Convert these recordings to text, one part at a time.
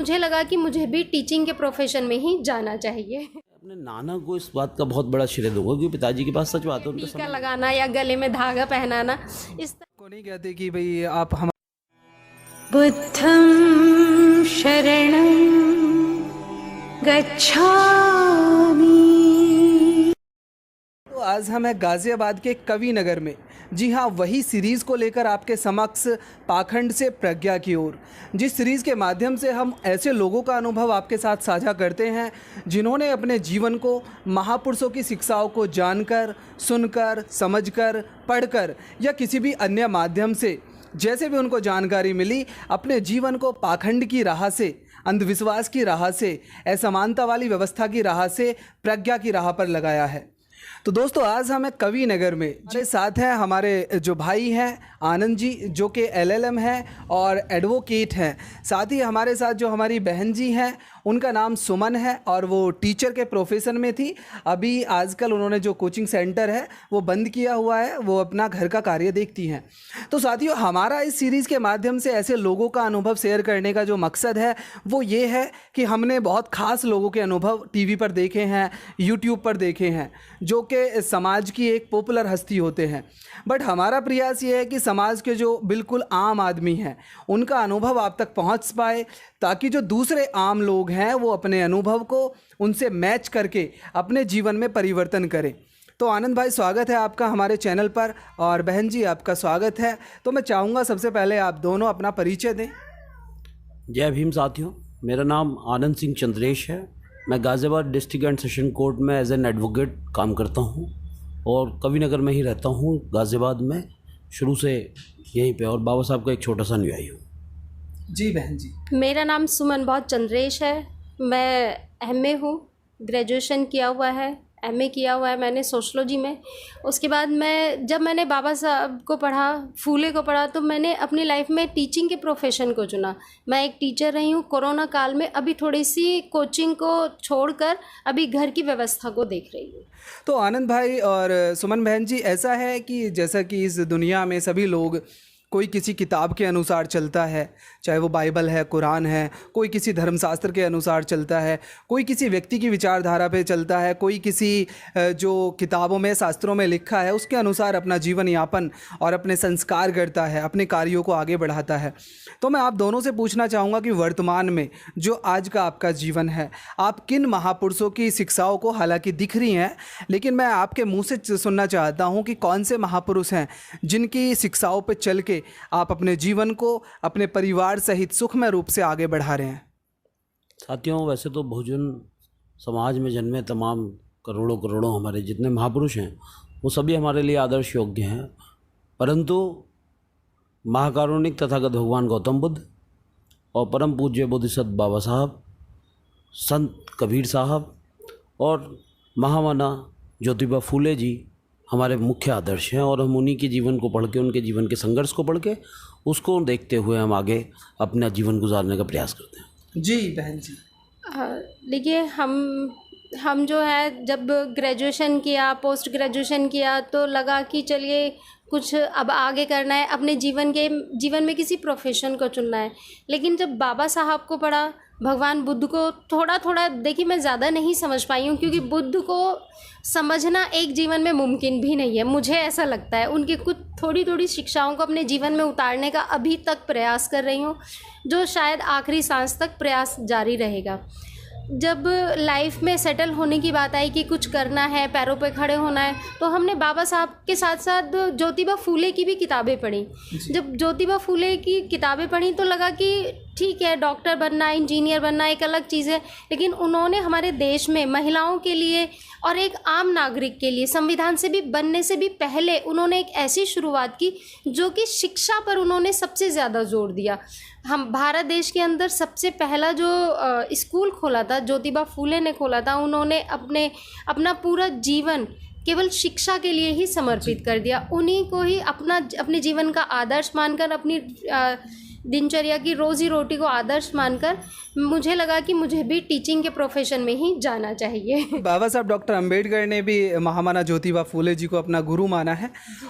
मुझे लगा कि मुझे भी टीचिंग के प्रोफेशन में ही जाना चाहिए। अपने नाना को इस बात का बहुत बड़ा श्रेय दूंगा क्योंकि पिताजी के पास सच बात है उनका टीका लगाना या गले में धागा पहनाना इस को नहीं कहते कि भाई आप हम बुद्धं शरणं गच्छामि। तो आज हम हैं गाज़ियाबाद के कवि नगर में। जी हाँ, वही सीरीज़ को लेकर आपके समक्ष पाखंड से प्रज्ञा की ओर, जिस सीरीज़ के माध्यम से हम ऐसे लोगों का अनुभव आपके साथ साझा करते हैं जिन्होंने अपने जीवन को महापुरुषों की शिक्षाओं को जानकर, सुनकर, समझकर, पढ़कर या किसी भी अन्य माध्यम से जैसे भी उनको जानकारी मिली, अपने जीवन को पाखंड की राह से, अंधविश्वास की राह से, असमानता वाली व्यवस्था की राह से प्रज्ञा की राह पर लगाया है। तो दोस्तों, आज हमें कवि नगर में हमारे साथ हैं हमारे जो भाई हैं आनंद जी, जो कि LLM हैं और एडवोकेट हैं। साथ ही हमारे साथ जो हमारी बहन जी हैं, उनका नाम सुमन है और वो टीचर के प्रोफेशन में थी। अभी आजकल उन्होंने जो कोचिंग सेंटर है वो बंद किया हुआ है, वो अपना घर का कार्य देखती हैं। तो साथियों, हमारा इस सीरीज़ के माध्यम से ऐसे लोगों का अनुभव शेयर करने का जो मकसद है वो ये है कि हमने बहुत ख़ास लोगों के अनुभव टीवी पर देखे हैं, यूट्यूब पर देखे हैं, जो कि समाज की एक पॉपुलर हस्ती होते हैं। बट हमारा प्रयास ये है कि समाज के जो बिल्कुल आम आदमी हैं उनका अनुभव आप तक पहुंच पाए, ताकि जो दूसरे आम लोग हैं वो अपने अनुभव को उनसे मैच करके अपने जीवन में परिवर्तन करें। तो आनंद भाई, स्वागत है आपका हमारे चैनल पर, और बहन जी आपका स्वागत है। तो मैं चाहूँगा सबसे पहले आप दोनों अपना परिचय दें। जय भीम साथियों, मेरा नाम आनंद सिंह चंद्रेश है। मैं Ghaziabad district and session court में एज एन एडवोकेट काम करता हूँ और कवि नगर में ही रहता हूँ गाज़ियाबाद में, शुरू से यहीं पे, और बाबा साहब का एक छोटा सा अनुयायी हूँ। जी बहन जी। मेरा नाम सुमन बहुत चंद्रेश है। मैं MA हूँ, ग्रेजुएशन किया हुआ है, MA किया हुआ है मैंने सोशलॉजी में। उसके बाद जब मैंने बाबा साहब को पढ़ा, फूले को पढ़ा, तो मैंने अपनी लाइफ में टीचिंग के प्रोफेशन को चुना। मैं एक टीचर रही हूँ कोरोना काल में। अभी थोड़ी सी कोचिंग को छोड़कर अभी घर की व्यवस्था को देख रही हूँ। तो आनंद भाई और सुमन बहन जी, ऐसा है कि जैसा कि इस दुनिया में सभी लोग कोई किसी किताब के अनुसार चलता है, चाहे वो बाइबल है, कुरान है, कोई किसी धर्मशास्त्र के अनुसार चलता है, कोई किसी व्यक्ति की विचारधारा पे चलता है, कोई किसी जो किताबों में, शास्त्रों में लिखा है उसके अनुसार अपना जीवन यापन और अपने संस्कार करता है, अपने कार्यों को आगे बढ़ाता है। तो मैं आप दोनों से पूछना चाहूँगा कि वर्तमान में जो आज का आपका जीवन है, आप किन महापुरुषों की शिक्षाओं को, हालांकि दिख रही हैं, लेकिन मैं आपके मुँह से सुनना चाहता हूँ कि कौन से महापुरुष हैं जिनकी शिक्षाओं पर चल के आप अपने जीवन को अपने परिवार सहित सुखमय रूप से आगे बढ़ा रहे हैं। साथियों, वैसे तो बहुजन समाज में जन्मे तमाम करोड़ों करोड़ों हमारे जितने महापुरुष हैं वो सभी हमारे लिए आदर्श योग्य हैं, परंतु महाकारुणिक तथागत भगवान गौतम बुद्ध और परम पूज्य बोधिसत्व बाबा साहब, संत कबीर साहब और महामना ज्योतिबा फूले जी हमारे मुख्य आदर्श हैं, और हम उन्हीं के जीवन को पढ़ के, उनके जीवन के संघर्ष को पढ़ के, उसको देखते हुए हम आगे अपना जीवन गुजारने का प्रयास करते हैं। जी बहन जी। देखिए, हम जो है जब ग्रेजुएशन किया, पोस्ट ग्रेजुएशन किया, तो लगा कि चलिए कुछ अब आगे करना है, अपने जीवन में किसी प्रोफेशन को चुनना है। लेकिन जब बाबा साहब को पढ़ा, भगवान बुद्ध को थोड़ा थोड़ा, देखिए मैं ज़्यादा नहीं समझ पाई हूँ क्योंकि बुद्ध को समझना एक जीवन में मुमकिन भी नहीं है, मुझे ऐसा लगता है। उनकी कुछ थोड़ी थोड़ी शिक्षाओं को अपने जीवन में उतारने का अभी तक प्रयास कर रही हूँ, जो शायद आखिरी सांस तक प्रयास जारी रहेगा। जब लाइफ में सेटल होने की बात आई कि कुछ करना है, पैरों पे खड़े होना है, तो हमने बाबा साहब के साथ साथ ज्योतिबा फूले की भी किताबें पढ़ी। जब ज्योतिबा फूले की किताबें पढ़ी तो लगा कि ठीक है, डॉक्टर बनना, इंजीनियर बनना एक अलग चीज़ है, लेकिन उन्होंने हमारे देश में महिलाओं के लिए और एक आम नागरिक के लिए संविधान से भी बनने से भी पहले उन्होंने एक ऐसी शुरुआत की जो कि शिक्षा पर उन्होंने सबसे ज़्यादा जोर दिया। हम भारत देश के अंदर सबसे पहला जो स्कूल खोला था, ज्योतिबा फूले ने खोला था। उन्होंने अपना पूरा जीवन केवल शिक्षा के लिए ही समर्पित कर दिया। उन्हीं को ही अपने जीवन का आदर्श मानकर अपनी दिनचर्या की रोज़ी रोटी को आदर्श मानकर मुझे लगा कि मुझे भी टीचिंग के प्रोफेशन में ही जाना चाहिए। बाबा साहब डॉक्टर अंबेडकर ने भी महामाना ज्योतिबा फूले जी को अपना गुरु माना है,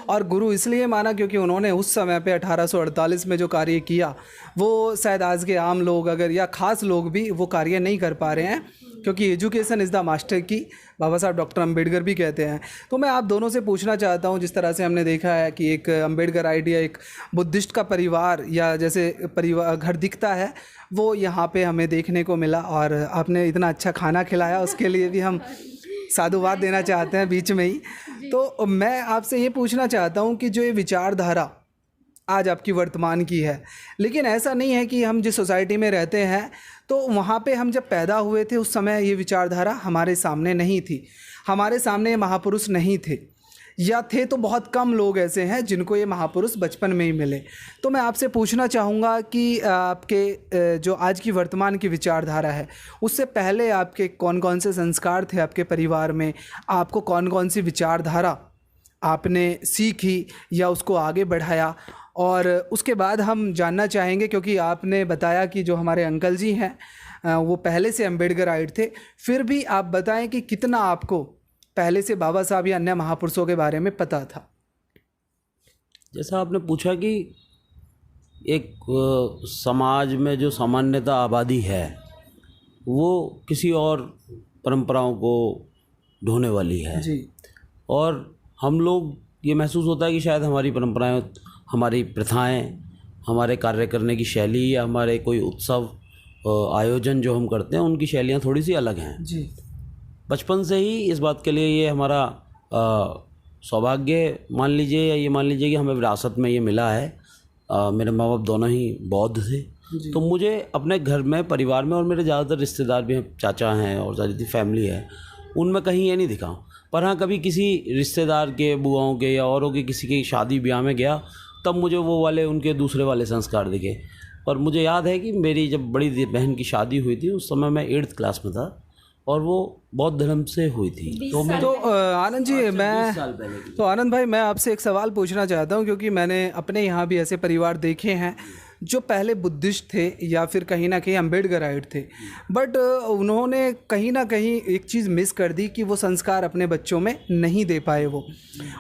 और गुरु इसलिए माना क्योंकि उन्होंने उस समय पे 1848 में जो कार्य किया वो शायद आज के आम लोग अगर या ख़ास लोग भी वो कार्य नहीं कर पा रहे हैं, क्योंकि एजुकेशन इज़ द मास्टर की बाबा साहब डॉक्टर अंबेडकर भी कहते हैं। तो मैं आप दोनों से पूछना चाहता हूं, जिस तरह से हमने देखा है कि एक अंबेडकर आइडिया एक बुद्धिस्ट का परिवार या जैसे परिवार घर दिखता है वो यहाँ पे हमें देखने को मिला, और आपने इतना अच्छा खाना खिलाया उसके लिए भी हम साधुवाद देना चाहते हैं बीच में ही। तो मैं आपसे ये पूछना चाहता हूँ कि जो ये विचारधारा आज आपकी वर्तमान की है, लेकिन ऐसा नहीं है कि हम जिस सोसाइटी में रहते हैं तो वहाँ पे हम जब पैदा हुए थे उस समय ये विचारधारा हमारे सामने नहीं थी, हमारे सामने महापुरुष नहीं थे, या थे तो बहुत कम लोग ऐसे हैं जिनको ये महापुरुष बचपन में ही मिले। तो मैं आपसे पूछना चाहूँगा कि आपके जो आज की वर्तमान की विचारधारा है उससे पहले आपके कौन कौन से संस्कार थे आपके परिवार में, आपको कौन कौन सी विचारधारा आपने सीखी या उसको आगे बढ़ाया, और उसके बाद हम जानना चाहेंगे क्योंकि आपने बताया कि जो हमारे अंकल जी हैं वो पहले से अम्बेडकराइट थे, फिर भी आप बताएं कि कितना आपको पहले से बाबा साहब या अन्य महापुरुषों के बारे में पता था। जैसा आपने पूछा कि एक समाज में जो सामान्यता आबादी है वो किसी और परंपराओं को ढोने वाली है जी, और हम लोग ये महसूस होता है कि शायद हमारी परंपराएं, हमारी प्रथाएं, हमारे कार्य करने की शैली या हमारे कोई उत्सव आयोजन जो हम करते हैं उनकी शैलियाँ थोड़ी सी अलग हैं जी। बचपन से ही इस बात के लिए ये हमारा सौभाग्य मान लीजिए या ये मान लीजिए कि हमें विरासत में ये मिला है। मेरे माँ बाप दोनों ही बौद्ध थे, तो मुझे अपने घर में परिवार में, और मेरे ज़्यादातर रिश्तेदार भी हैं, चाचा हैं और सारी फैमिली है, उनमें कहीं ये नहीं दिखा। पर हाँ, कभी किसी रिश्तेदार के, बुआओं के या औरों के किसी की शादी ब्याह में गया तब मुझे वो वाले उनके दूसरे वाले संस्कार दिखे। और मुझे याद है कि मेरी जब बड़ी बहन की शादी हुई थी उस समय मैं 8th क्लास में था और वो बौद्ध धर्म से हुई थी। तो आनंद जी, आनंद भाई, मैं आपसे एक सवाल पूछना चाहता हूँ क्योंकि मैंने अपने यहाँ भी ऐसे परिवार देखे हैं जो पहले बुद्धिस्ट थे या फिर कहीं ना कहीं अम्बेडकराइट थे, बट उन्होंने कहीं ना कहीं एक चीज़ मिस कर दी कि वो संस्कार अपने बच्चों में नहीं दे पाए वो।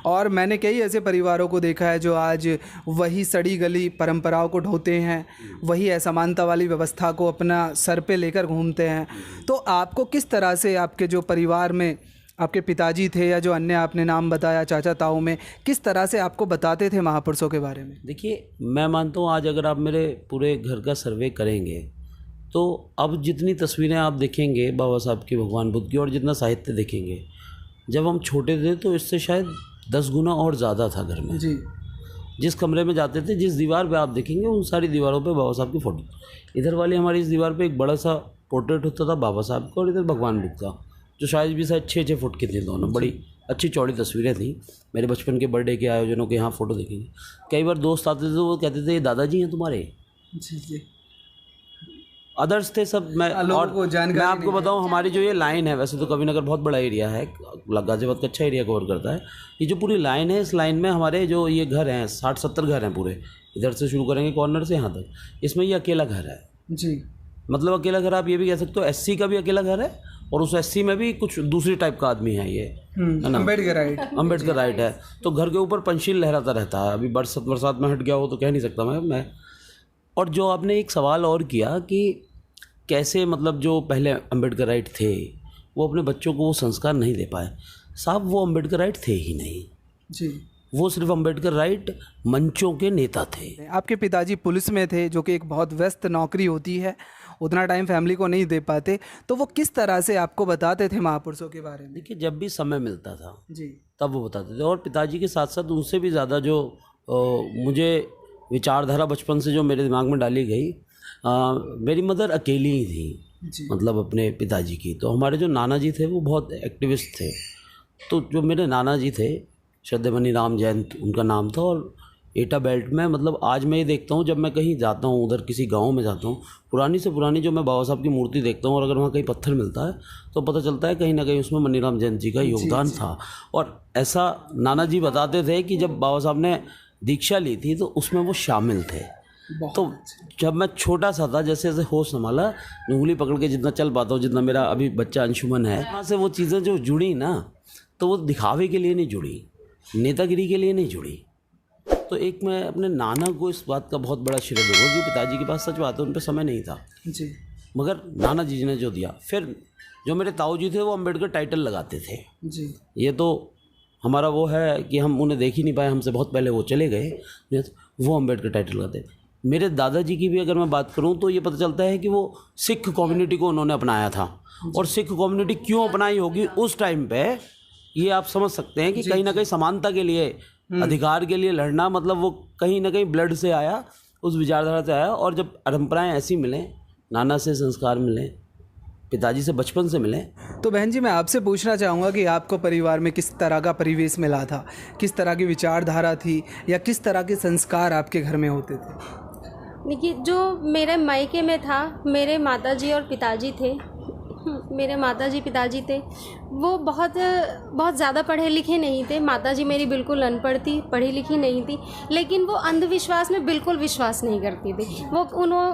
और मैंने कई ऐसे परिवारों को देखा है जो आज वही सड़ी गली परंपराओं को ढोते हैं, वही असमानता वाली व्यवस्था को अपना सर पे लेकर घूमते हैं। तो आपको किस तरह से आपके जो परिवार में आपके पिताजी थे या जो अन्य आपने नाम बताया चाचा ताऊ में, किस तरह से आपको बताते थे महापुरुषों के बारे में? देखिए, मैं मानता हूँ आज अगर आप मेरे पूरे घर का सर्वे करेंगे तो अब जितनी तस्वीरें आप देखेंगे बाबा साहब की, भगवान बुद्ध की, और जितना साहित्य देखेंगे, जब हम छोटे थे तो इससे शायद 10 गुना और ज़्यादा था घर में जी। जिस कमरे में जाते थे, जिस दीवार पे आप देखेंगे उन सारी दीवारों पे बाबा साहब की फ़ोटो। इधर वाली हमारी इस दीवार पे एक बड़ा सा पोर्ट्रेट होता था बाबा साहब का, और इधर भगवान बुद्ध का, जो शायद 6-6 फुट की थी। दोनों बड़ी अच्छी चौड़ी तस्वीरें थी। मेरे बचपन के बर्थडे के आयोजनों के यहाँ फ़ोटो देखेंगे। कई बार दोस्त आते थे तो वो कहते थे ये दादाजी हैं तुम्हारे। जी जी। अदर्स थे सब। मैं आपको बताऊं, हमारी जो ये लाइन है, वैसे तो कविनगर बहुत बड़ा एरिया है, गाज़ियाबाद का अच्छा एरिया कवर करता है। ये जो पूरी लाइन है, इस लाइन में हमारे जो ये घर हैं 60-70 घर हैं पूरे। इधर से शुरू करेंगे कॉर्नर से यहाँ तक, इसमें ये अकेला घर है जी। मतलब अकेला घर आप ये भी कह सकते हो। SC का भी अकेला घर है और उस SC में भी कुछ दूसरी टाइप का आदमी है, ये है ना, अम्बेडकराइट है। तो घर के ऊपर पंछी लहराता रहता है। अभी बरसात में हट गया हो तो कह नहीं सकता मैं। और जो आपने एक सवाल और किया कि कैसे मतलब जो पहले अम्बेडकराइट थे वो अपने बच्चों को वो संस्कार नहीं दे पाए। साहब, वो अम्बेडकराइट थे ही नहीं जी, वो सिर्फ अम्बेडकराइट मंचों के नेता थे। आपके पिताजी पुलिस में थे, जो कि एक बहुत व्यस्त नौकरी होती है, उतना टाइम फैमिली को नहीं दे पाते, तो वो किस तरह से आपको बताते थे महापुरुषों के बारे में? देखिए, जब भी समय मिलता था जी, तब वो बताते थे। और पिताजी के साथ साथ उनसे भी ज़्यादा जो मुझे विचारधारा बचपन से जो मेरे दिमाग में डाली गई, मेरी मदर अकेली ही थी जी। मतलब अपने पिताजी की। तो हमारे जो नाना जी थे वो बहुत एक्टिविस्ट थे। तो जो मेरे नाना जी थे, श्रद्धेमणि राम जयंत उनका नाम था, और एटा बेल्ट में मतलब आज मैं ये देखता हूँ, जब मैं कहीं जाता हूँ, उधर किसी गांव में जाता हूँ, पुरानी से पुरानी जो मैं बाबा साहब की मूर्ति देखता हूँ, और अगर वहाँ कहीं पत्थर मिलता है तो पता चलता है कहीं ना कहीं उसमें मनीराम जयंत जी का योगदान था। और ऐसा नाना जी बताते थे कि जब बाबा साहब ने दीक्षा ली थी तो उसमें वो शामिल थे। तो जब मैं छोटा सा था, जैसे जैसे होश संभाला, उंगली पकड़ के जितना चल पाता हूँ, जितना मेरा अभी बच्चा अंशुमन है, वहाँ से वो चीज़ें जो जुड़ी ना, तो वो दिखावे के लिए नहीं जुड़ी, नेतागिरी के लिए नहीं जुड़ी। तो एक मैं अपने नाना को इस बात का बहुत बड़ा श्रेय दूंगा कि पिताजी के पास, सच बात है, उन पर समय नहीं था जी, मगर नाना जी ने जो दिया। फिर जो मेरे ताऊ जी थे वो अम्बेडकर टाइटल लगाते थे जी, ये तो हमारा वो है कि हम उन्हें देख ही नहीं पाए, हमसे बहुत पहले वो चले गए, वो अम्बेडकर टाइटल लगाते। मेरे दादाजी की भी अगर मैं बात करूं तो ये पता चलता है कि वो सिख कम्युनिटी को उन्होंने अपनाया था, और सिख कम्युनिटी क्यों अपनाई होगी उस टाइम पे, ये आप समझ सकते हैं कि कहीं ना कहीं समानता के लिए, अधिकार के लिए लड़ना, मतलब वो कहीं ना कहीं ब्लड से आया, उस विचारधारा से आया। और जब परंपराएं ऐसी मिलें, नाना से संस्कार मिलें, पिताजी से बचपन से मिले। तो बहन जी, मैं आपसे पूछना चाहूँगा कि आपको परिवार में किस तरह का परिवेश मिला था, किस तरह की विचारधारा थी, या किस तरह के संस्कार आपके घर में होते थे? देखिए, जो मेरे मायके में था, मेरे माताजी और पिताजी थे, मेरे माताजी पिताजी थे, वो बहुत ज़्यादा पढ़े लिखे नहीं थे। माताजी मेरी बिल्कुल अनपढ़ थी, पढ़ी लिखी नहीं थी, लेकिन वो अंधविश्वास में बिल्कुल विश्वास नहीं करती थी। वो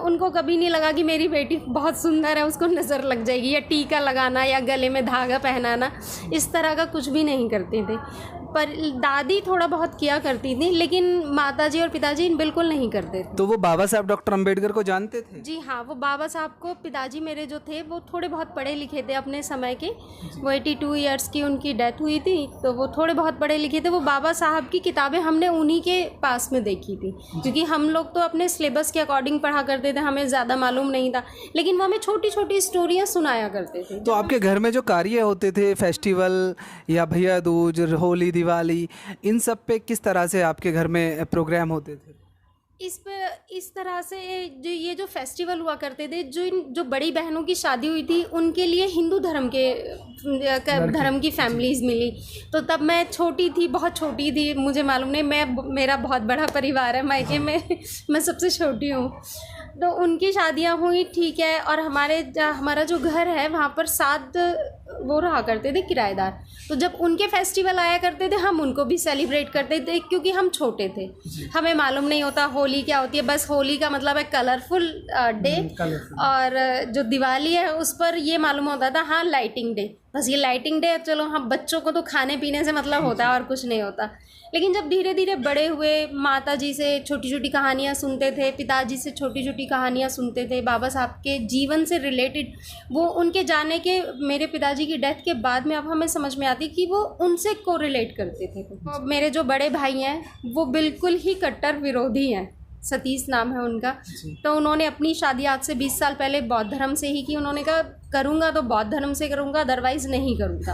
उनको कभी नहीं लगा कि मेरी बेटी बहुत सुंदर है, उसको नज़र लग जाएगी, या टीका लगाना या गले में धागा पहनाना, इस तरह का कुछ भी नहीं करते थे। पर दादी थोड़ा बहुत किया करती थी, लेकिन माताजी और पिताजी बिल्कुल नहीं करते थे। तो वो बाबा साहब डॉक्टर अंबेडकर को जानते थे? जी हाँ, वो बाबा साहब को, पिताजी मेरे जो थे वो थोड़े बहुत पढ़े लिखे थे अपने समय के। वो 82 ईयर्स की उनकी डेथ हुई थी, तो वो थोड़े बहुत पढ़े लिखे थे। वो बाबा साहब की किताबें हमने उन्हीं के पास में देखी थी, क्योंकि हम लोग तो अपने सिलेबस के अकॉर्डिंग पढ़ा करते थे, हमें ज़्यादा मालूम नहीं था, लेकिन वो हमें छोटी छोटी स्टोरियाँ सुनाया करते थे। तो आपके घर में जो कार्य होते थे, फेस्टिवल या भैया दूज, होली, दिवाली, इन सब पे किस तरह से आपके घर में प्रोग्राम होते थे? इस तरह से जो फेस्टिवल हुआ करते थे, जो बड़ी बहनों की शादी हुई थी, उनके लिए हिंदू धर्म की फैमिलीज़ मिली। तो तब मैं छोटी थी, बहुत छोटी थी, मुझे मालूम नहीं, मेरा बहुत बड़ा परिवार है मायके में, मैं सबसे छोटी हूँ। तो उनकी शादियाँ हुई, ठीक है, और हमारा जो घर है वहाँ पर 7 वो रहा करते थे किराएदार। तो जब उनके फेस्टिवल आया करते थे, हम उनको भी सेलिब्रेट करते थे, क्योंकि हम छोटे थे, हमें मालूम नहीं होता होली क्या होती है। बस होली का मतलब है कलरफुल डे, और जो दिवाली है उस पर ये मालूम होता था, हाँ लाइटिंग डे, बस ये लाइटिंग डे है। चलो, हम बच्चों को तो खाने पीने से मतलब होता है और कुछ नहीं होता। लेकिन जब धीरे धीरे बड़े हुए, माता जी से छोटी छोटी कहानियाँ सुनते थे, पिताजी से छोटी छोटी कहानियाँ सुनते थे, बाबा साहब के जीवन से रिलेटेड। वो उनके जाने के, मेरे पिताजी की डेथ के बाद में अब हमें समझ में आती कि वो उनसे कोरिलेट करते थे। तो मेरे जो बड़े भाई हैं वो बिल्कुल ही कट्टर विरोधी हैं, सतीश नाम है उनका। तो उन्होंने अपनी शादी आज से 20 साल पहले बौद्ध धर्म से ही की। उन्होंने कहा करूँगा तो बौद्ध धर्म से करूँगा, अदरवाइज़ नहीं करूँगा,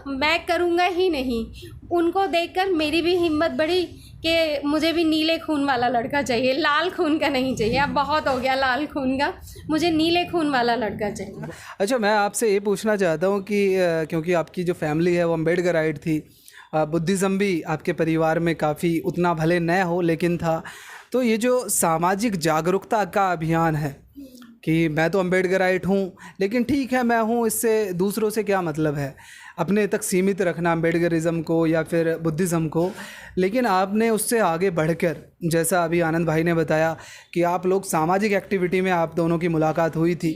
मैं करूँगा ही नहीं। उनको देखकर मेरी भी हिम्मत बढ़ी कि मुझे भी नीले खून वाला लड़का चाहिए, लाल खून का नहीं चाहिए। अब बहुत हो गया लाल खून का, मुझे नीले खून वाला लड़का चाहिए। अच्छा, मैं आपसे ये पूछना चाहता हूँ कि क्योंकि आपकी जो फैमिली है वो अम्बेडकराइट थी, बुद्धिज़्म भी आपके परिवार में काफ़ी, उतना भले न हो लेकिन था, तो ये जो सामाजिक जागरूकता का अभियान है कि मैं तो अम्बेडकराइट हूँ, लेकिन ठीक है मैं हूँ, इससे दूसरों से क्या मतलब है, अपने तक सीमित रखना अम्बेडकरिज़म को या फिर बुद्धिज़्म को। लेकिन आपने उससे आगे बढ़कर, जैसा अभी आनंद भाई ने बताया कि आप लोग सामाजिक एक्टिविटी में आप दोनों की मुलाकात हुई थी,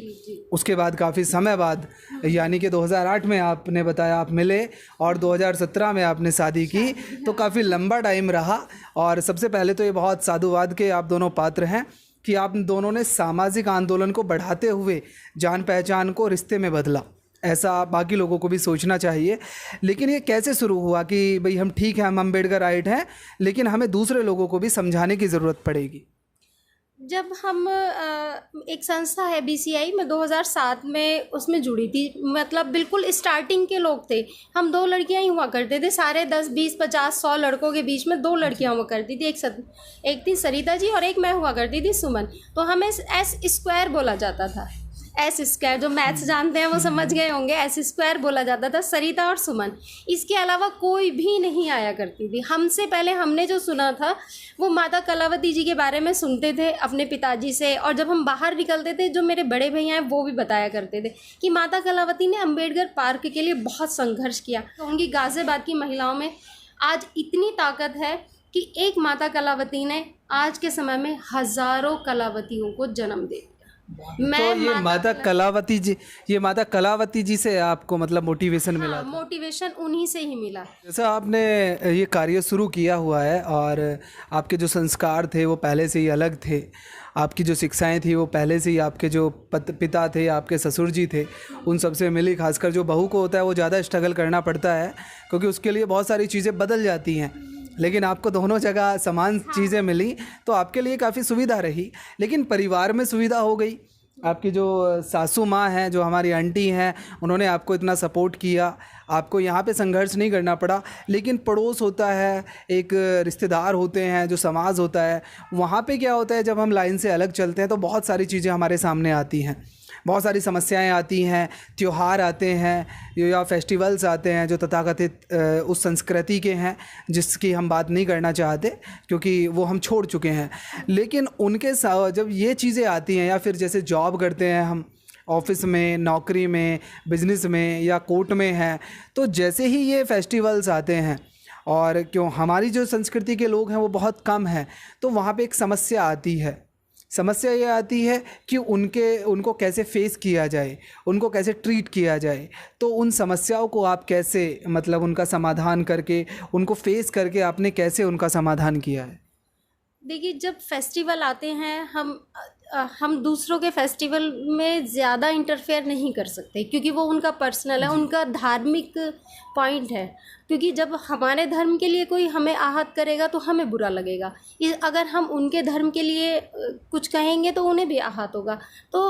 उसके बाद काफ़ी समय बाद, यानी कि 2008 में आपने बताया आप मिले, और 2017 में आपने शादी की, तो काफ़ी लंबा टाइम रहा। और सबसे पहले तो ये बहुत साधुवाद के आप दोनों पात्र हैं कि आप दोनों ने सामाजिक आंदोलन को बढ़ाते हुए जान पहचान को रिश्ते में बदला। ऐसा बाकी लोगों को भी सोचना चाहिए। लेकिन ये कैसे शुरू हुआ कि भाई हम ठीक है, हम अम्बेडकराइट हैं, लेकिन हमें दूसरे लोगों को भी समझाने की ज़रूरत पड़ेगी? जब हम एक संस्था है BCI, मैं 2007 में उसमें जुड़ी थी। मतलब बिल्कुल स्टार्टिंग के लोग थे हम, 2 लड़कियां ही हुआ करते थे, सारे 10, 20, 50, 100 लड़कों के बीच में 2 लड़कियां हुआ करती थी। एक थी सरिता जी और एक मैं हुआ करती थी सुमन। तो हमें S² बोला जाता था, S², जो मैथ्स जानते हैं वो समझ गए होंगे, S² बोला जाता था, सरिता और सुमन। इसके अलावा कोई भी नहीं आया करती थी। हमसे पहले हमने जो सुना था वो माता कलावती जी के बारे में सुनते थे अपने पिताजी से, और जब हम बाहर निकलते थे, जो मेरे बड़े भैया हैं वो भी बताया करते थे कि माता कलावती ने अम्बेडकर पार्क के लिए बहुत संघर्ष किया। तो उनकी गाज़ियाबाद की महिलाओं में आज इतनी ताकत है कि एक माता कलावती ने आज के समय में हजारों कलावतियों को जन्म दे दिया। तो ये माता कलावती जी से आपको मतलब मोटिवेशन मिला? हाँ, मोटिवेशन उन्हीं से ही मिला। जैसा आपने ये कार्य शुरू किया हुआ है और आपके जो संस्कार थे वो पहले से ही अलग थे, आपकी जो शिक्षाएं थी वो पहले से ही आपके जो पिता थे, आपके ससुर जी थे, उन सब से मिली। खासकर जो बहू को होता है वो ज़्यादा स्ट्रगल करना पड़ता है क्योंकि उसके लिए बहुत सारी चीज़ें बदल जाती हैं, लेकिन आपको दोनों जगह समान चीज़ें मिली तो आपके लिए काफ़ी सुविधा रही। लेकिन परिवार में सुविधा हो गई, आपकी जो सासू माँ हैं, जो हमारी आंटी हैं, उन्होंने आपको इतना सपोर्ट किया, आपको यहाँ पे संघर्ष नहीं करना पड़ा। लेकिन पड़ोस होता है, एक रिश्तेदार होते हैं, जो समाज होता है, वहाँ पे क्या होता है, जब हम लाइन से अलग चलते हैं तो बहुत सारी चीज़ें हमारे सामने आती हैं, बहुत सारी समस्याएं आती हैं, त्योहार आते हैं या फेस्टिवल्स आते हैं जो तथाकथित उस संस्कृति के हैं जिसकी हम बात नहीं करना चाहते क्योंकि वो हम छोड़ चुके हैं। लेकिन उनके साथ जब ये चीज़ें आती हैं या फिर जैसे जॉब करते हैं हम, ऑफिस में, नौकरी में, बिजनेस में या कोर्ट में हैं, तो जैसे ही ये फेस्टिवल्स आते हैं और क्यों हमारी जो संस्कृति के लोग हैं वो बहुत कम हैं, तो वहाँ पे एक समस्या आती है। समस्या ये आती है कि उनको कैसे फेस किया जाए, उनको कैसे ट्रीट किया जाए। तो उन समस्याओं को आप कैसे मतलब उनका समाधान करके, उनको फेस करके आपने कैसे उनका समाधान किया है? देखिए, जब फेस्टिवल आते हैं हम दूसरों के फेस्टिवल में ज़्यादा इंटरफेयर नहीं कर सकते क्योंकि वो उनका पर्सनल है, उनका धार्मिक पॉइंट है। क्योंकि जब हमारे धर्म के लिए कोई हमें आहत करेगा तो हमें बुरा लगेगा, अगर हम उनके धर्म के लिए कुछ कहेंगे तो उन्हें भी आहत होगा। तो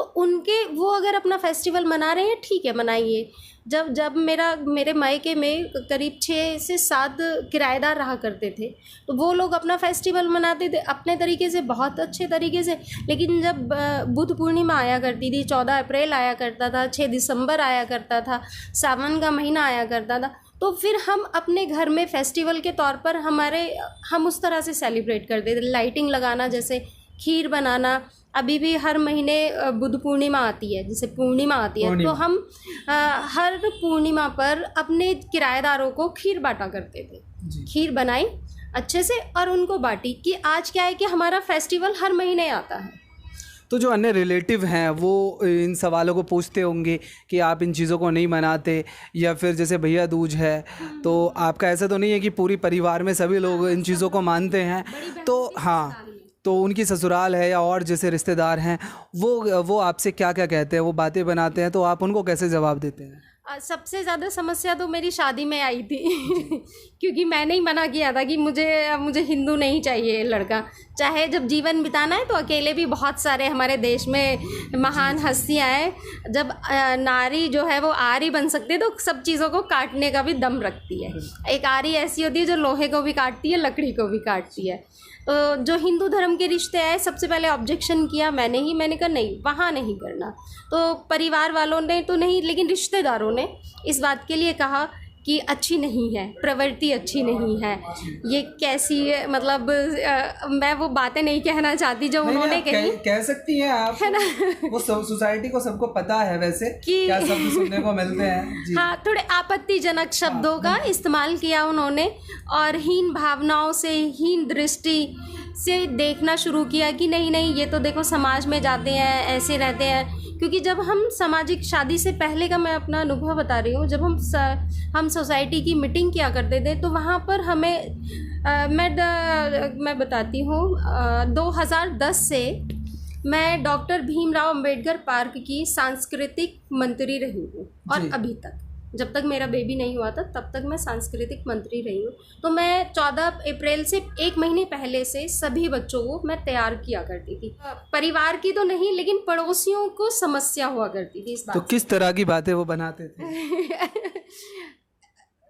वो अगर अपना फेस्टिवल मना रहे हैं, ठीक है, मनाइए। जब मेरे मायके में करीब 6 से 7 किराएदार रहा करते थे, तो वो लोग अपना फेस्टिवल मनाते थे अपने तरीके से, बहुत अच्छे तरीके से। लेकिन जब बुद्ध पूर्णिमा आया करती थी, 14 अप्रैल आया करता था, 6 दिसंबर आया करता था, सावन का महीना आया करता था, तो फिर हम अपने घर में फेस्टिवल के तौर पर हम उस तरह से सेलिब्रेट करते थे। लाइटिंग लगाना, जैसे खीर बनाना। अभी भी हर महीने बुद्ध पूर्णिमा आती है, जैसे पूर्णिमा आती है, तो हम हर पूर्णिमा पर अपने किराएदारों को खीर बांटा करते थे। खीर बनाई अच्छे से और उनको बांटी कि आज क्या है कि हमारा फेस्टिवल हर महीने आता है। तो जो अन्य रिलेटिव हैं वो इन सवालों को पूछते होंगे कि आप इन चीज़ों को नहीं मनाते, या फिर जैसे भैया दूज है तो आपका ऐसा तो नहीं है कि पूरी परिवार में सभी लोग इन चीज़ों को मानते हैं? तो हाँ, तो उनकी ससुराल है या और जैसे रिश्तेदार हैं वो आपसे क्या क्या कहते हैं, वो बातें बनाते हैं, तो आप उनको कैसे जवाब देते हैं? सबसे ज़्यादा समस्या तो मेरी शादी में आई थी क्योंकि मैंने ही मना किया था कि मुझे हिंदू नहीं चाहिए लड़का। चाहे जब जीवन बिताना है तो अकेले भी बहुत सारे हमारे देश में महान हस्तियाँ हैं। जब नारी जो है वो आरी बन सकती है तो सब चीज़ों को काटने का भी दम रखती है। एक आरी ऐसी होती है जो लोहे को भी काटती है, लकड़ी को भी काटती है। तो जो हिंदू धर्म के रिश्ते आए, सबसे पहले ऑब्जेक्शन किया मैंने कहा नहीं, वहाँ नहीं करना। तो परिवार वालों ने तो नहीं, लेकिन रिश्तेदारों ने इस बात के लिए कहा कि अच्छी नहीं है, प्रवृत्ति अच्छी नहीं है, ये कैसी है, मतलब मैं वो बातें नहीं कहना चाहती जो उन्होंने कही। कह सकती हैं आप, है ना? वो सोसाइटी को सबको पता है वैसे कि क्या शब्द सुनने को मिलते हैं जी। हाँ, थोड़े आपत्तिजनक शब्दों का इस्तेमाल किया उन्होंने और हीन भावनाओं से, हीन दृष्टि से देखना शुरू किया कि नहीं ये तो देखो समाज में जाते हैं, ऐसे रहते हैं। क्योंकि जब हम सामाजिक, शादी से पहले का मैं अपना अनुभव बता रही हूँ, जब हम सोसाइटी की मीटिंग किया करते थे तो वहाँ पर हमें मैं बताती हूँ 2010 से मैं डॉक्टर भीमराव अंबेडकर पार्क की सांस्कृतिक मंत्री रही हूँ और अभी तक, जब तक मेरा बेबी नहीं हुआ था तब तक मैं सांस्कृतिक मंत्री रही हूँ। तो मैं 14 अप्रैल से 1 महीने पहले से सभी बच्चों को मैं तैयार किया करती थी। परिवार की तो नहीं, लेकिन पड़ोसियों को समस्या हुआ करती थी इस बात। तो किस तरह की बातें वो बनाते थे?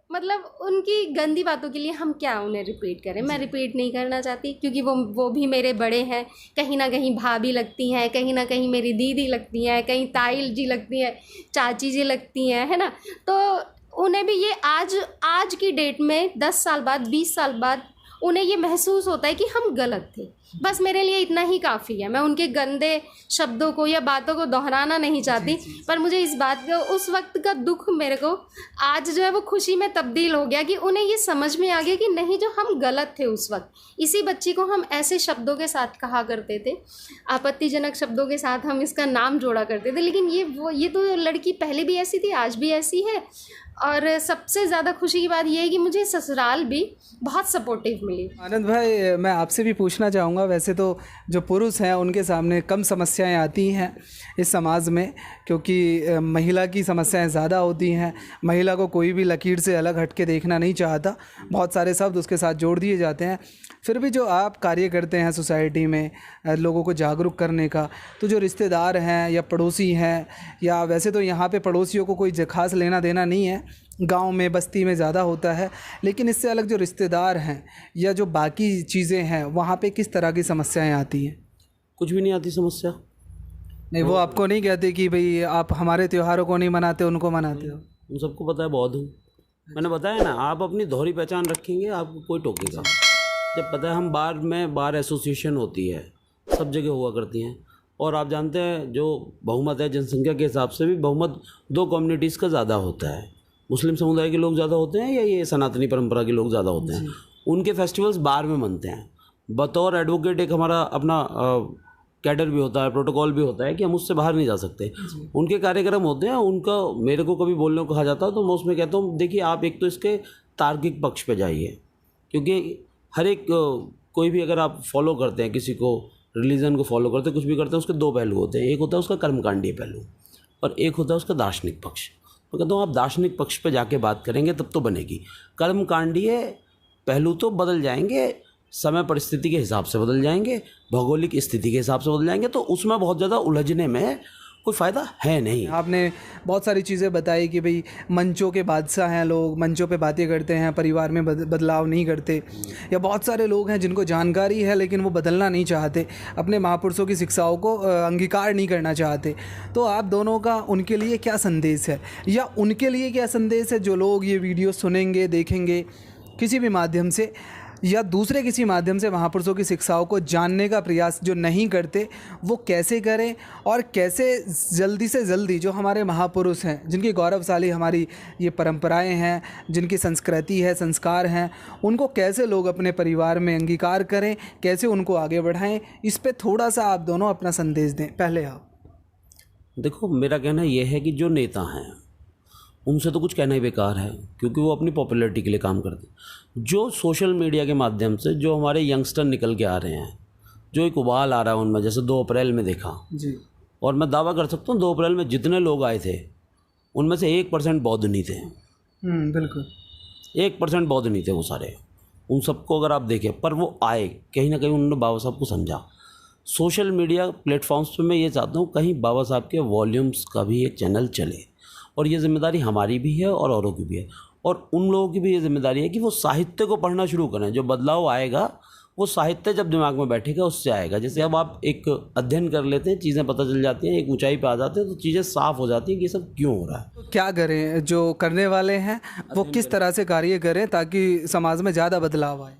मतलब उनकी गंदी बातों के लिए हम क्या उन्हें रिपीट करें, मैं रिपीट नहीं करना चाहती क्योंकि वो भी मेरे बड़े हैं, कहीं ना कहीं भाभी लगती हैं, कहीं ना कहीं मेरी दीदी लगती हैं, कहीं ताई जी लगती हैं, चाची जी लगती हैं, है ना। तो उन्हें भी ये आज की डेट में 10 साल बाद, 20 साल बाद उन्हें ये महसूस होता है कि हम गलत थे। बस मेरे लिए इतना ही काफ़ी है। मैं उनके गंदे शब्दों को या बातों को दोहराना नहीं चाहती, पर मुझे इस बात का, उस वक्त का दुख मेरे को आज जो है वो खुशी में तब्दील हो गया कि उन्हें ये समझ में आ गया कि नहीं, जो हम गलत थे उस वक्त, इसी बच्ची को हम ऐसे शब्दों के साथ कहा करते थे, आपत्तिजनक शब्दों के साथ हम इसका नाम जोड़ा करते थे, लेकिन ये तो लड़की पहले भी ऐसी थी, आज भी ऐसी है। और सबसे ज़्यादा खुशी की बात यह है कि मुझे ससुराल भी बहुत सपोर्टिव मिली। आनंद भाई, मैं आपसे भी पूछना चाहूँगा, वैसे तो जो पुरुष हैं उनके सामने कम समस्याएं आती हैं इस समाज में, क्योंकि महिला की समस्याएं ज़्यादा होती हैं। महिला को कोई भी लकीर से अलग हट के देखना नहीं चाहता, बहुत सारे शब्द उसके साथ जोड़ दिए जाते हैं। फिर भी जो आप कार्य करते हैं सोसाइटी में लोगों को जागरूक करने का, तो जो रिश्तेदार हैं या पड़ोसी हैं, या वैसे तो यहाँ पे पड़ोसियों को कोई ख़ास लेना देना नहीं है, गांव में बस्ती में ज़्यादा होता है, लेकिन इससे अलग जो रिश्तेदार हैं या जो बाकी चीज़ें हैं, वहाँ पे किस तरह की समस्याएं आती हैं? कुछ भी नहीं आती समस्या। नहीं, वो आपको नहीं कहते कि भाई आप हमारे त्योहारों को नहीं मनाते, उनको मनाते हो? उन सबको पता है बहुत हूँ। मैंने बताया ना, आप अपनी दोहरी पहचान रखेंगे, आपको कोई टोकेगा। जब पता है, हम बार एसोसिएशन होती है, सब जगह हुआ करती हैं, और आप जानते हैं जो बहुमत है जनसंख्या के हिसाब से भी बहुमत दो कम्युनिटीज़ का ज़्यादा होता है। मुस्लिम समुदाय के लोग ज़्यादा होते हैं या ये सनातनी परंपरा के लोग ज़्यादा होते हैं। उनके फेस्टिवल्स बाहर में मनते हैं। बतौर एडवोकेट एक हमारा अपना कैडर भी होता है, प्रोटोकॉल भी होता है कि हम उससे बाहर नहीं जा सकते। उनके कार्यक्रम होते हैं, उनका मेरे को कभी बोलने को कहा जाता है तो मैं उसमें कहता हूँ, देखिए आप एक तो इसके तार्किक पक्ष पे जाइए, क्योंकि हर एक कोई भी अगर आप फॉलो करते हैं, किसी को रिलीजन को फॉलो करते हैं, कुछ भी करते हैं, उसके दो पहलू होते हैं। एक होता है उसका कर्मकांडीय पहलू और एक होता है उसका दार्शनिक पक्ष। मैं कहता हूँ आप दार्शनिक पक्ष पे जाके बात करेंगे तब तो बनेगी। कर्मकांडीय पहलू तो बदल जाएंगे, समय परिस्थिति के हिसाब से बदल जाएंगे, भौगोलिक स्थिति के हिसाब से बदल जाएंगे, तो उसमें बहुत ज़्यादा उलझने में कोई फ़ायदा है नहीं। आपने बहुत सारी चीज़ें बताई कि भाई मंचों के बादशाह हैं लोग, मंचों पे बातें करते हैं, परिवार में बदलाव नहीं करते, या बहुत सारे लोग हैं जिनको जानकारी है लेकिन वो बदलना नहीं चाहते, अपने महापुरुषों की शिक्षाओं को अंगीकार नहीं करना चाहते। तो आप दोनों का उनके लिए क्या संदेश है, या उनके लिए क्या संदेश है जो लोग ये वीडियो सुनेंगे, देखेंगे किसी भी माध्यम से या दूसरे किसी माध्यम से महापुरुषों की शिक्षाओं को जानने का प्रयास जो नहीं करते, वो कैसे करें, और कैसे जल्दी से जल्दी जो हमारे महापुरुष हैं, जिनकी गौरवशाली हमारी ये परंपराएं हैं, जिनकी संस्कृति है, संस्कार हैं, उनको कैसे लोग अपने परिवार में अंगीकार करें, कैसे उनको आगे बढ़ाएं, इस पे थोड़ा सा आप दोनों अपना संदेश दें। पहले आप। देखो, मेरा कहना यह है कि जो नेता हैं उनसे तो कुछ कहना ही बेकार है, क्योंकि वो अपनी पॉपुलैरिटी के लिए काम करते हैं। जो सोशल मीडिया के माध्यम से जो हमारे यंगस्टर निकल के आ रहे हैं, जो एक उबाल आ रहा है उनमें, जैसे 2 अप्रैल में देखा जी, और मैं दावा कर सकता हूँ 2 अप्रैल में जितने लोग आए थे उनमें से 1% बौद्ध नहीं थे। बिल्कुल 1% बौद्ध नहीं थे वो सारे। उन सबको अगर आप देखें, पर वो आए, कहीं ना कहीं उन्होंने बाबा साहब को समझा। सोशल मीडिया प्लेटफॉर्म्स पे मैं ये चाहता हूँ कहीं बाबा साहब के वॉल्यूम्स का भी एक चैनल चले, और ये जिम्मेदारी हमारी भी है और औरों की भी है, और उन लोगों की भी ये जिम्मेदारी है कि वो साहित्य को पढ़ना शुरू करें। जो बदलाव आएगा वो साहित्य जब दिमाग में बैठेगा उससे आएगा। जैसे अब आप एक अध्ययन कर लेते हैं, चीज़ें पता चल जाती हैं, एक ऊंचाई पे आ जाते हैं तो चीज़ें साफ हो जाती हैं कि ये सब क्यों हो रहा है। तो क्या करें, जो करने वाले हैं वो किस तरह से कार्य करें ताकि समाज में ज़्यादा बदलाव आए?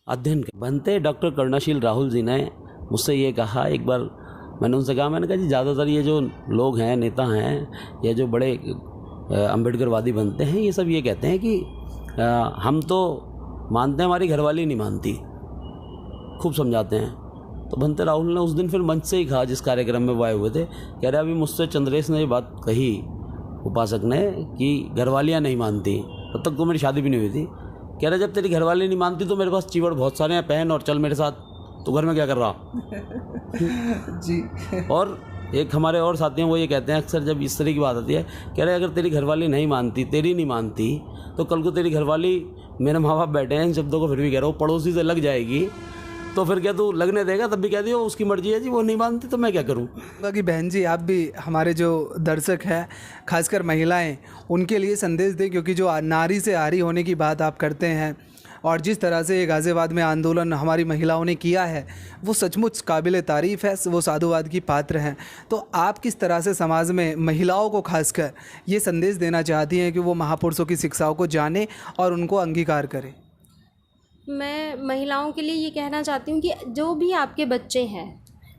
अध्ययन बनते डॉक्टर करुणाशील राहुल जी ने मुझसे ये कहा, एक बार मैंने उनसे कहा, मैंने कहा जी ज़्यादातर ये जो लोग हैं, नेता हैं, या जो बड़े अम्बेडकरवादी बनते हैं, ये सब ये कहते हैं कि हम तो मानते हैं, हमारी घरवाली नहीं मानती, खूब समझाते हैं। तो बनते राहुल ने उस दिन फिर मंच से ही कहा, जिस कार्यक्रम में वो आए हुए थे, कह रहे अभी मुझसे चंद्रेश ने ये बात कही उपासक ने कि घरवालियाँ नहीं मानती, तब तक तो मेरी शादी भी नहीं हुई थी। कह रहे जब तेरी घरवाली नहीं मानती तो मेरे पास चीवड़ बहुत सारे हैं, पहन और चल मेरे साथ, तो घर में क्या कर रहा जी। और एक हमारे और साथी हैं, वो ये कहते हैं अक्सर जब इस तरह की बात आती है, कह रहे अगर तेरी घरवाली नहीं मानती, तेरी नहीं मानती, तो कल को तेरी घरवाली, मेरे माँ बाप बैठे हैं, इन शब्दों को फिर भी कह रहा हूँ, पड़ोसी से लग जाएगी, तो फिर क्या तू लगने देगा? तब भी कह दियो उसकी मर्जी है जी, वो नहीं मानती तो मैं क्या करूँ। कि बहन जी, आप भी हमारे जो दर्शक हैं, खासकर महिलाएं, उनके लिए संदेश दें, क्योंकि जो नारी से आरी होने की बात आप करते हैं और जिस तरह से गाज़ियाबाद में आंदोलन हमारी महिलाओं ने किया है, वो सचमुच काबिल तारीफ़ है, वो साधुवाद की पात्र हैं। तो आप किस तरह से समाज में महिलाओं को खासकर ये संदेश देना चाहती हैं कि वो महापुरुषों की शिक्षाओं को जाने और उनको अंगीकार करें? मैं महिलाओं के लिए ये कहना चाहती हूँ कि जो भी आपके बच्चे हैं,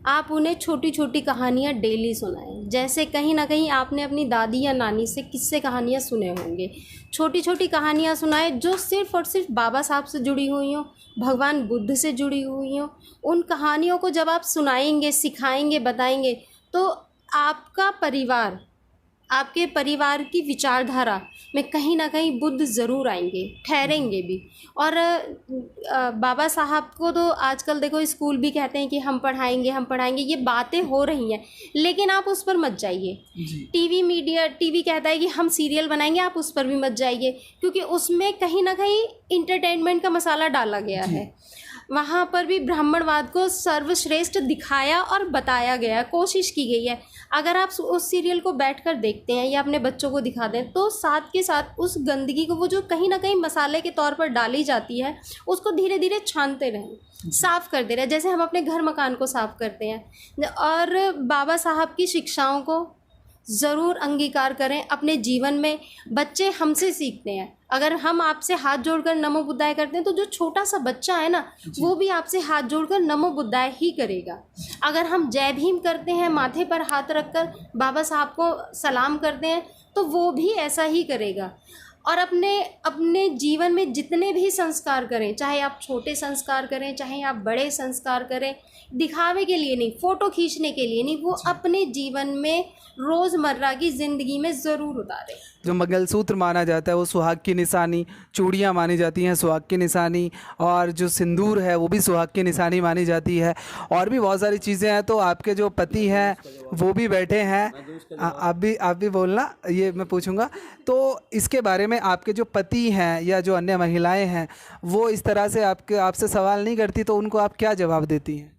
आप उन्हें छोटी छोटी कहानियाँ डेली सुनाएं। जैसे कहीं ना कहीं आपने अपनी दादी या नानी से किस्से कहानियाँ सुने होंगे, छोटी छोटी कहानियाँ सुनाएं जो सिर्फ़ और सिर्फ बाबा साहब से जुड़ी हुई हों, भगवान बुद्ध से जुड़ी हुई हों। उन कहानियों को जब आप सुनाएंगे, सिखाएंगे, बताएंगे, तो आपका परिवार, आपके परिवार की विचारधारा में कहीं ना कहीं बुद्ध ज़रूर आएंगे, ठहरेंगे भी। और बाबा साहब को तो आजकल देखो स्कूल भी कहते हैं कि हम पढ़ाएंगे, ये बातें हो रही हैं, लेकिन आप उस पर मत जाइए। टीवी कहता है कि हम सीरियल बनाएंगे, आप उस पर भी मत जाइए, क्योंकि उसमें कहीं ना कहीं इंटरटेनमेंट का मसाला डाला गया है। वहाँ पर भी ब्राह्मणवाद को सर्वश्रेष्ठ दिखाया और बताया गया, कोशिश की गई है। अगर आप उस सीरियल को बैठकर देखते हैं या अपने बच्चों को दिखाते हैं, तो साथ के साथ उस गंदगी को, वो जो कहीं ना कहीं मसाले के तौर पर डाली जाती है, उसको धीरे धीरे छानते रहें, साफ़ करते रहें, जैसे हम अपने घर मकान को साफ़ करते हैं। और बाबा साहब की शिक्षाओं को ज़रूर अंगीकार करें अपने जीवन में। बच्चे हमसे सीखते हैं। अगर हम आपसे हाथ जोड़कर नमो बुद्धाय करते हैं, तो जो छोटा सा बच्चा है ना, वो भी आपसे हाथ जोड़कर नमो बुद्धाय ही करेगा। अगर हम जय भीम करते हैं, माथे पर हाथ रखकर बाबा साहब को सलाम करते हैं, तो वो भी ऐसा ही करेगा। और अपने जीवन में जितने भी संस्कार करें, चाहे आप छोटे संस्कार करें, चाहे आप बड़े संस्कार करें, दिखावे के लिए नहीं, फ़ोटो खींचने के लिए नहीं, वो अपने जीवन में रोज़मर्रा की ज़िंदगी में ज़रूर उतारें। जो मंगलसूत्र माना जाता है वो सुहाग की निशानी, चूड़ियाँ मानी जाती हैं सुहाग की निशानी, और जो सिंदूर है वो भी सुहाग की निशानी मानी जाती है, और भी बहुत सारी चीज़ें हैं। तो आपके जो पति हैं वो भी बैठे हैं, आप भी बोलना, ये मैं पूछूंगा। तो इसके बारे में आपके जो पति हैं या जो अन्य महिलाएं हैं, वो इस तरह से आपसे सवाल नहीं करती, तो उनको आप क्या जवाब देती हैं?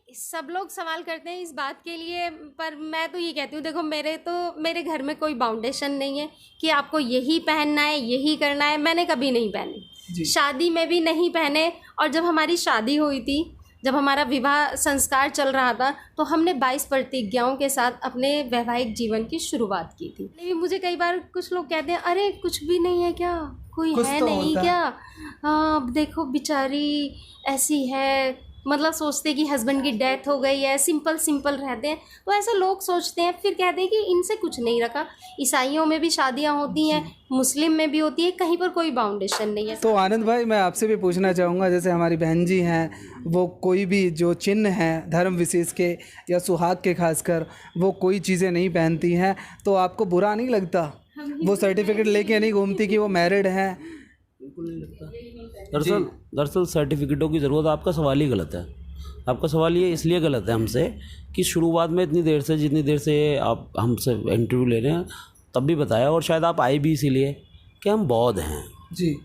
सब लोग सवाल करते हैं इस बात के लिए, पर मैं तो ये कहती हूँ, देखो मेरे घर में कोई बाउंडेशन नहीं है कि आपको यही पहनना है, यही करना है। मैंने कभी नहीं पहने, शादी में भी नहीं पहने। और जब हमारी शादी हुई थी, जब हमारा विवाह संस्कार चल रहा था, तो हमने 22 प्रतिज्ञाओं के साथ अपने वैवाहिक जीवन की शुरुआत की थी। लेकिन मुझे कई बार कुछ लोग कहते हैं, अरे कुछ भी नहीं है क्या, कोई है नहीं क्या, देखो बेचारी ऐसी है, मतलब सोचते कि हस्बैंड की डेथ हो गई है, सिंपल रहते हैं। तो ऐसे लोग सोचते हैं, फिर कहते हैं कि इनसे कुछ नहीं रखा। ईसाइयों में भी शादियां होती हैं, मुस्लिम में भी होती है, कहीं पर कोई बाउंडेशन नहीं है। तो आनंद भाई, मैं आपसे भी पूछना चाहूँगा, जैसे हमारी बहन जी हैं, वो कोई भी जो चिन्ह हैं धर्म विशेष के या सुहाग के खासकर, वो कोई चीज़ें नहीं पहनती हैं, तो आपको बुरा नहीं लगता? वो सर्टिफिकेट लेके नहीं घूमती कि वो मैरिड हैं? बिल्कुल नहीं लगता। दरअसल सर्टिफिकेटों की ज़रूरत, आपका सवाल ही गलत है। आपका सवाल ये इसलिए गलत है हमसे कि शुरुआत में जितनी देर से आप हमसे इंटरव्यू ले रहे हैं, तब भी बताया, और शायद आप आए भी इसीलिए कि हम बौद्ध हैं। जी,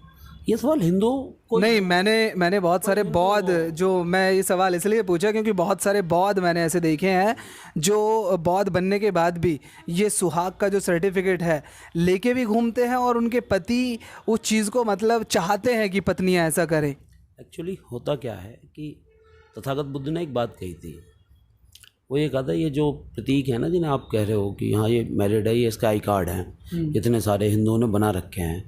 ये सवाल हिंदू को नहीं, मैंने बहुत सारे बौद्ध, जो मैं ये सवाल इसलिए पूछा क्योंकि बहुत सारे बौद्ध मैंने ऐसे देखे हैं जो बौद्ध बनने के बाद भी ये सुहाग का जो सर्टिफिकेट है लेके भी घूमते हैं, और उनके पति उस चीज़ को मतलब चाहते हैं कि पत्नियां ऐसा करें। एक्चुअली होता क्या है कि तथागत बुद्ध ने एक बात कही थी, वो ये कहा था, ये जो प्रतीक है ना जिन्हें आप कह रहे हो कि हाँ ये मैरिड है, ये इसका आई कार्ड है, जितने सारे हिंदुओं ने बना रखे हैं,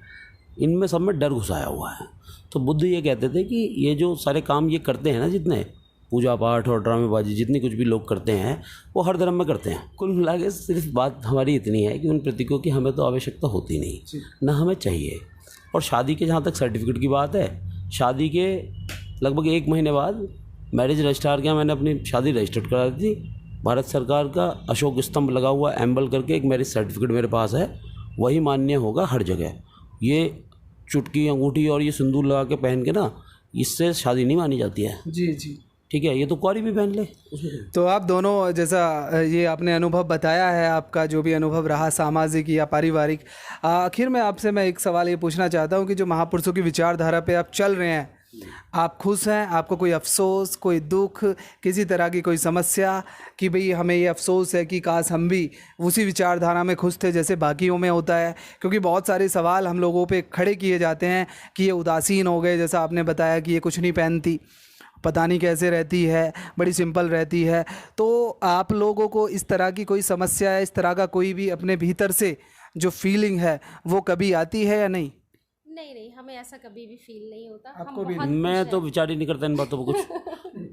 इनमें सब में डर घुसाया हुआ है। तो बुद्ध ये कहते थे कि ये जो सारे काम ये करते हैं ना, जितने पूजा पाठ और ड्रामेबाजी जितनी कुछ भी लोग करते हैं, वो हर धर्म में करते हैं। कुल मिला के सिर्फ बात हमारी इतनी है कि उन प्रतीकों की हमें तो आवश्यकता होती नहीं, ना हमें चाहिए। और शादी के जहाँ तक सर्टिफिकेट की बात है, शादी के लगभग 1 महीने बाद मैरिज रजिस्ट्रार के यहाँ मैंने अपनी शादी रजिस्टर्ड करा दी थी। भारत सरकार का अशोक स्तंभ लगा हुआ एम्बल करके एक मैरिज सर्टिफिकेट मेरे पास है, वही मान्य होगा हर जगह। ये चुटकी, अंगूठी और ये सिंदूर लगा के पहन के ना, इससे शादी नहीं मानी जाती है। जी, ठीक है, ये तो कुंवारी भी पहन ले। तो आप दोनों, जैसा ये आपने अनुभव बताया है, आपका जो भी अनुभव रहा सामाजिक या पारिवारिक, आखिर में आपसे मैं एक सवाल ये पूछना चाहता हूँ कि जो महापुरुषों की विचारधारा पे आप चल रहे हैं, आप खुश हैं? आपको कोई अफसोस, कोई दुख, किसी तरह की कोई समस्या कि भाई हमें ये अफसोस है कि काश हम भी उसी विचारधारा में खुश थे जैसे बाकियों में होता है? क्योंकि बहुत सारे सवाल हम लोगों पे खड़े किए जाते हैं कि ये उदासीन हो गए, जैसा आपने बताया कि ये कुछ नहीं पहनती, पता नहीं कैसे रहती है, बड़ी सिंपल रहती है। तो आप लोगों को इस तरह की कोई समस्या है, इस तरह का कोई भी अपने भीतर से जो फीलिंग है वो कभी आती है या नहीं? नहीं, हमें ऐसा कभी भी फील नहीं होता। आपको हम भी बहुत मैं तो विचार ही नहीं करता इन बातों पर कुछ।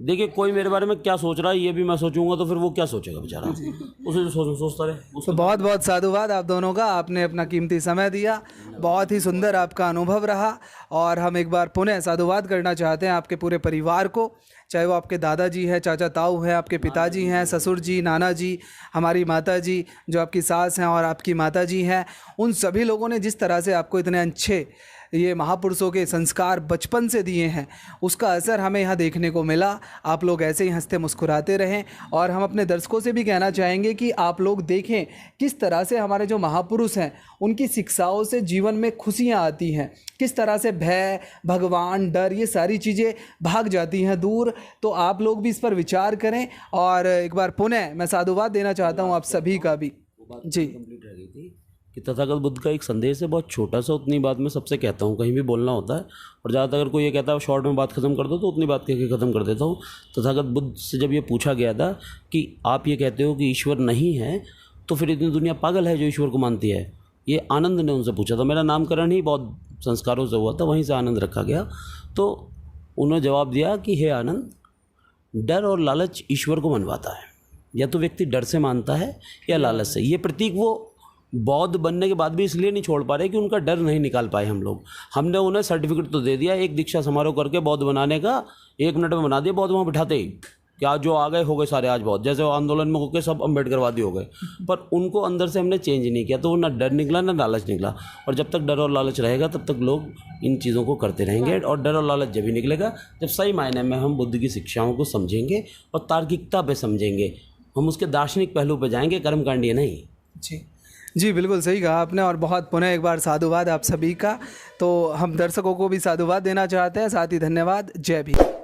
देखिए, कोई मेरे बारे में क्या सोच रहा है ये भी मैं सोचूंगा तो फिर वो क्या सोचेगा बेचारा, उसे जो सोचता रहे। तो बहुत बहुत साधुवाद आप दोनों का, आपने अपना कीमती समय दिया, बहुत ही सुंदर आपका अनुभव रहा। और हम एक बार पुनः साधुवाद करना चाहते हैं आपके पूरे परिवार को, चाहे वो आपके दादाजी हैं, चाचा ताऊ हैं, आपके पिताजी हैं, ससुर जी, नाना जी, हमारी माता जी जो आपकी सास हैं और आपकी माता जी हैं, उन सभी लोगों ने जिस तरह से आपको इतने अच्छे ये महापुरुषों के संस्कार बचपन से दिए हैं, उसका असर हमें यहाँ देखने को मिला। आप लोग ऐसे ही हंसते मुस्कुराते रहें। और हम अपने दर्शकों से भी कहना चाहेंगे कि आप लोग देखें किस तरह से हमारे जो महापुरुष हैं उनकी शिक्षाओं से जीवन में खुशियाँ आती हैं, किस तरह से भय, भगवान, डर, ये सारी चीज़ें भाग जाती हैं दूर। तो आप लोग भी इस पर विचार करें। और एक बार पुनः मैं साधुवाद देना चाहता हूँ आप सभी का भी। जी, कंप्लीट रह गई थी कि तथागत बुद्ध का एक संदेश है, बहुत छोटा सा, उतनी बात मैं सबसे कहता हूँ, कहीं भी बोलना होता है और ज़्यादातर अगर कोई ये कहता है शॉर्ट में बात खत्म कर दो तो उतनी बात कह के ख़त्म कर देता हूँ। तथागत बुद्ध से जब ये पूछा गया था कि आप ये कहते हो कि ईश्वर नहीं है तो फिर इतनी दुनिया पागल है जो ईश्वर को मानती है, ये आनंद ने उनसे पूछा था। मेरा नामकरण ही बहुत संस्कारों से हुआ था, वहीं से आनंद रखा गया। तो उन्होंने जवाब दिया कि हे आनंद, डर और लालच ईश्वर को मनवाता है, या तो व्यक्ति डर से मानता है या लालच से। ये प्रतीक वो बौद्ध बनने के बाद भी इसलिए नहीं छोड़ पा रहे कि उनका डर नहीं निकाल पाए हम लोग। हमने उन्हें सर्टिफिकेट तो दे दिया, एक दीक्षा समारोह करके बौद्ध बनाने का 1 मिनट में बना दिया बौद्ध, वहाँ बिठाते ही कि आज जो आ गए हो गए सारे आज बौद्ध, जैसे वो आंदोलन में होकर सब अम्बेडकरवादी हो गए। पर उनको अंदर से हमने चेंज नहीं किया, तो वो ना डर निकला ना लालच निकला। और जब तक डर और लालच रहेगा तब तक लोग इन चीज़ों को करते रहेंगे। और डर और लालच जब ही निकलेगा जब सही मायने में हम बुद्ध की शिक्षाओं को समझेंगे और तार्किकता पे समझेंगे, हम उसके दार्शनिक पहलू पे जाएंगे, कर्मकांडीय नहीं। जी बिल्कुल सही कहा आपने। और बहुत पुनः एक बार साधुवाद आप सभी का। तो हम दर्शकों को भी साधुवाद देना चाहते हैं, साथ ही धन्यवाद। जय भीम।